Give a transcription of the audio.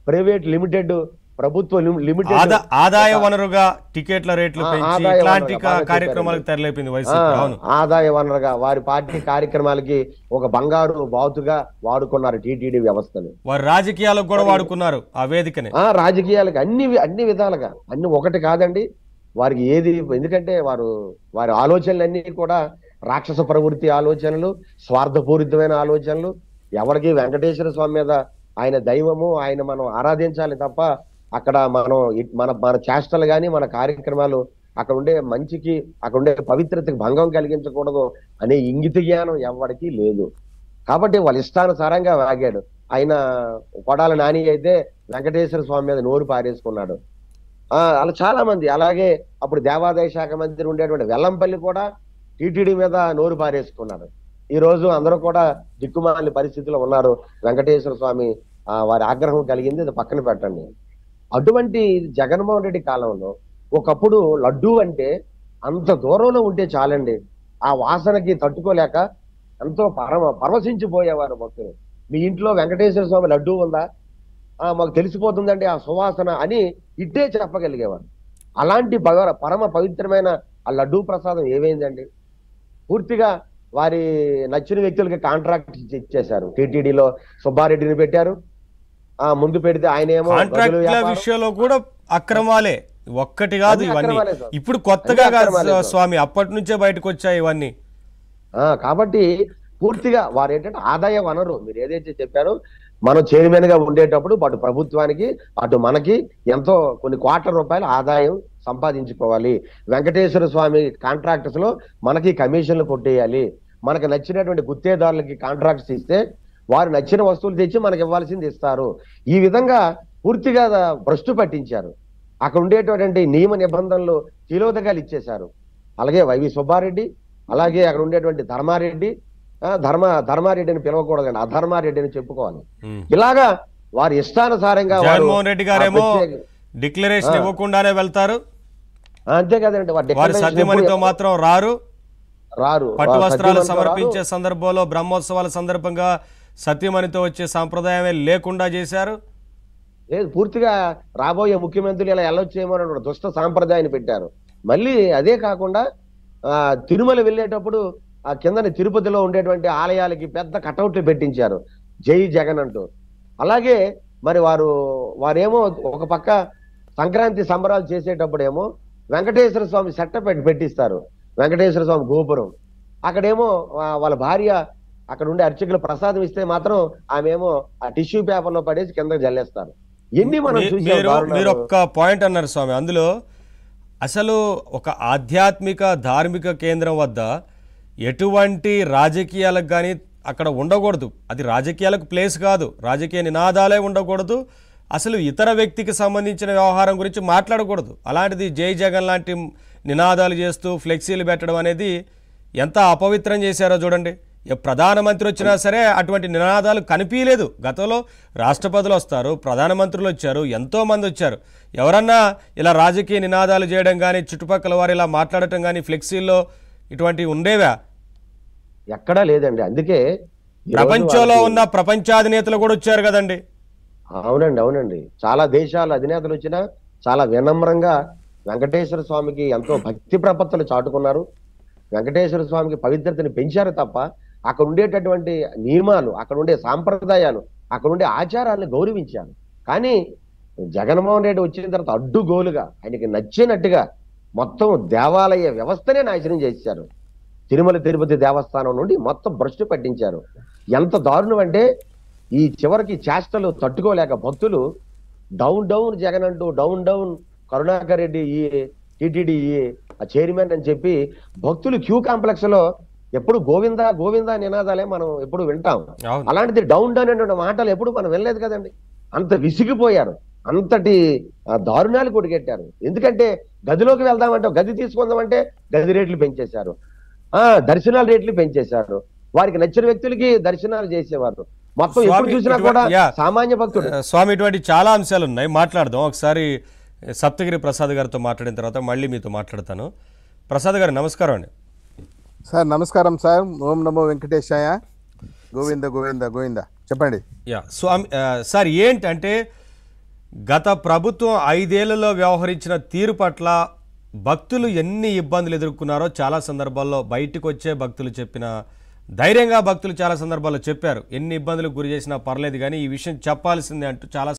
Private limited, ప్రభుత్వ limited ఆదాయ వనరుగా టికెట్ల రేట్లు పెంచి ఇట్లాంటి కార్యక్రమాలకు తెరలేపింది వైసీపీ. అవును, ఆదాయ వనరుగా వారి పార్టీ కార్యక్రమాలకి ఒక బంగారు బాతుగా వాడుకున్నారు టీటీడీ వ్యవస్థని. వారి రాజకీయాలకు కూడా వాడుకున్నారు ఆ వేదికని. రాజకీయాలకు అన్ని విధాలుగా, అన్ని ఒకటి కాదండి వారికి ఏది. ఎందుకంటే వారి ఆలోచనలన్నీ కూడా రాక్షస ప్రవృత్తి ఆలోచనలు, స్వార్థపూరితమైన ఆలోచనలు. ఎవరికి వెంకటేశ్వర స్వామి మీద ఆయన దైవము, ఆయన మనం ఆరాధించాలి తప్ప అక్కడ మనం మన చేష్టలు కానీ మన కార్యక్రమాలు అక్కడ ఉండే మంచికి, అక్కడ ఉండే పవిత్రతకి భంగం కలిగించకూడదు అనే ఇంగిత జ్ఞానం ఎవరికి లేదు. కాబట్టి వాళ్ళ ఇష్టానుసారంగా వాగాడు. ఆయన కొడాల నాని అయితే వెంకటేశ్వర స్వామి మీద నోరు పారేసుకున్నాడు. అలా చాలా మంది, అలాగే అప్పుడు దేవాదాయ శాఖ మంత్రి ఉండేటువంటి వెల్లంపల్లి కూడా టీటీడీ మీద నోరు పారేసుకున్నారు. ఈ రోజు అందరూ కూడా దిక్కుమాలిన పరిస్థితిలో ఉన్నారు. వెంకటేశ్వర స్వామి వారి ఆగ్రహం కలిగింది, అది పక్కన పెట్టండి. అటువంటి జగన్మోహన్ రెడ్డి కాలంలో ఒకప్పుడు లడ్డూ అంటే అంత దూరంలో ఉంటే చాలండి, ఆ వాసనకి తట్టుకోలేక ఎంతో పరవశించిపోయేవారు భక్తులు. మీ ఇంట్లో వెంకటేశ్వర స్వామి లడ్డూ ఉందా, మాకు తెలిసిపోతుందండి ఆ సువాసన అని ఇట్టే చెప్పగలిగేవారు. అలాంటి పరమ పవిత్రమైన ఆ లడ్డూ ప్రసాదం ఏమైందండి? పూర్తిగా వారి నచ్చిన వ్యక్తులకి కాంట్రాక్ట్ ఇచ్చేశారు. టీటీడీలో సుబ్బారెడ్డిని పెట్టారు. ముందు పెడితే ఆయన ఏమో విషయంలో కూడా అక్రమాలే, ఒక్కటి కాదు ఇవన్నీ. ఇప్పుడు కొత్తగా స్వామి అప్పటి నుంచే బయటకు వచ్చాయి ఇవన్నీ. కాబట్టి పూర్తిగా వారు ఏంటంటే ఆదాయ వనరు, మీరు ఏదైతే చెప్పారో, మనం చైర్మన్ గా ఉండేటప్పుడు అటు ప్రభుత్వానికి అటు మనకి ఎంతో కొన్ని కోట్ల రూపాయల ఆదాయం సంపాదించుకోవాలి. వెంకటేశ్వర స్వామి కాంట్రాక్టర్స్ లో మనకి కమిషన్లు కొట్టేయాలి. మనకు నచ్చినటువంటి గుత్తేదారులకి కాంట్రాక్ట్స్ ఇస్తే వారు నచ్చిన వస్తువులు తెచ్చి మనకి ఇవ్వాల్సింది ఇస్తారు. ఈ విధంగా పూర్తిగా భ్రష్టు పట్టించారు. అక్కడ ఉండేటటువంటి నియమ నిబంధనలు తిలోదకాలు ఇచ్చేశారు. అలాగే వైవి సుబ్బారెడ్డి, అలాగే అక్కడ ఉండేటువంటి ధర్మారెడ్డిని పిలవకూడదండి, అధర్మారెడ్డిని చెప్పుకోవాలి. ఇలాగా వారి ఇష్టానుసారంగా జగన్మోహన్ రెడ్డి గారేమో డిక్లరేషన్ ఇవ్వకుండానే వెళ్తారు. అంతే కదండి, వారి సత్యమణితో మాత్రం రారు. పట్టు వస్త్రాలు సమర్పించే సందర్భంలో బ్రహ్మోత్సవాల సందర్భంగా సత్యమణితో వచ్చే సాంప్రదాయమే లేకుండా చేశారు. లేదు, పూర్తిగా రాబోయే ముఖ్యమంత్రులు ఇలా వెళ్ళొచ్చేమో అని దుష్ట సాంప్రదాయాన్ని పెట్టారు. మళ్ళీ అదే కాకుండా తిరుమల వెళ్ళేటప్పుడు ఆ కిందని తిరుపతిలో ఉండేటువంటి ఆలయాలకి పెద్ద కటౌట్లు పెట్టించారు, జై జగన్ అంటూ. అలాగే మరి వారేమో ఒక పక్క సంక్రాంతి సంబరాలు చేసేటప్పుడేమో వెంకటేశ్వర స్వామి సెటప్ పెట్టిస్తారు, వెంకటేశ్వర స్వామి గోపురం. అక్కడేమో వాళ్ళ భార్య అక్కడ ఉండే అర్చకులు ప్రసాదం ఇస్తే మాత్రం ఆమెమో ఆ టిష్యూ పేపర్ లో పడేసి కింద జల్లేస్తారు. ఎన్ని మనం మీరు ఒక్క పాయింట్ అన్నారు స్వామి, అందులో అసలు ఒక ఆధ్యాత్మిక ధార్మిక కేంద్రం వద్ద ఎటువంటి రాజకీయాలకు కానీ అక్కడ ఉండకూడదు. అది రాజకీయాలకు ప్లేస్ కాదు, రాజకీయ నినాదాలే ఉండకూడదు, అసలు ఇతర వ్యక్తికి సంబంధించిన వ్యవహారం గురించి మాట్లాడకూడదు. అలాంటిది జై జగన్ లాంటి నినాదాలు చేస్తూ ఫ్లెక్సీలు పెట్టడం అనేది ఎంత అపవిత్రం చేశారో చూడండి. ప్రధానమంత్రి వచ్చినా సరే అటువంటి నినాదాలు కనిపించలేదు. గతంలో రాష్ట్రపతులు వస్తారు, ప్రధానమంత్రులు వచ్చారు, ఎంతోమంది వచ్చారు. ఎవరన్నా ఇలా రాజకీయ నినాదాలు చేయడం కానీ చుట్టుపక్కల వారు ఇలా మాట్లాడటం కానీ ఫ్లెక్సీల్లో ఇటువంటివి ఉండేవా? ఎక్కడా లేదండి. అందుకే ప్రపంచంలో ఉన్న ప్రపంచాధినేతలు కూడా వచ్చారు కదండి. అవునండి. చాలా దేశాల అధినేతలు వచ్చినా చాలా వినమ్రంగా వెంకటేశ్వర స్వామికి ఎంతో భక్తి ప్రపత్తులు చాటుకున్నారు. వెంకటేశ్వర స్వామికి పవిత్రతని పెంచారు తప్ప అక్కడ ఉండేటటువంటి నియమాలు, అక్కడ ఉండే సాంప్రదాయాలు, అక్కడ ఉండే ఆచారాలను గౌరవించారు. కానీ జగన్మోహన్ రెడ్డి వచ్చిన తర్వాత అడ్డుగోలుగా ఆయనకి నచ్చినట్టుగా మొత్తం దేవాలయ వ్యవస్థనే నాశనం చేశారు. తిరుమల తిరుపతి దేవస్థానం నుండి మొత్తం భ్రష్టు పట్టించారు. ఎంత దారుణం అంటే ఈ చివరికి చేష్టలు తట్టుకోలేక భక్తులు డౌన్ జగన్ అంటూ డౌన్ కరుణాకర్ రెడ్డి ఈ టీటీడీ చైర్మన్ అని చెప్పి భక్తులు క్యూ కాంప్లెక్స్ లో ఎప్పుడు గోవిందా గోవిందా నినాదాలే మనం ఎప్పుడు వింటాం. అలాంటిది డౌన్ అనేటువంటి మాటలు ఎప్పుడు మనం వినలేదు కదండి. అంత విసిగిపోయారు, అంతటి దారుణాలు కొడిగెట్టారు. ఎందుకంటే గదిలోకి వెళ్దామంటే గది తీసుకుందామంటే గది రేట్లు పెంచేశారు, దర్శనాల రేట్లు పెంచేశారు. వారికి నచ్చిన వ్యక్తులకి దర్శనాలు చేసేవారు. మొత్తం ఎప్పుడు చూసినా కూడా సామాన్య భక్తుడు. స్వామి ఇటువంటి చాలా అంశాలు ఉన్నాయి, మాట్లాడదాం. ఒకసారి సప్తగిరి ప్రసాద్ గారితో మాట్లాడిన తర్వాత మళ్ళీ మీతో మాట్లాడతాను. ప్రసాద్ గారు నమస్కారం అండి. సార్ నమస్కారం సార్. ఓం నమో వెంకటేశాయ. గోవింద గోవింద గోవింద. చెప్పండి. స్వామి సార్ ఏంటంటే గత ప్రభుత్వం 5 ఏళ్లలో వ్యవహరించిన తీరు పట్ల భక్తులు ఎన్ని ఇబ్బందులు ఎదుర్కొన్నారో చాలా సందర్భాల్లో బయటకు వచ్చే భక్తులు చెప్పిన ధైర్యంగా భక్తులు చాలా సందర్భాల్లో చెప్పారు. ఎన్ని ఇబ్బందులకు గురి చేసినా పర్లేదు కానీ ఈ విషయం చెప్పాల్సిందే అంటూ చాలా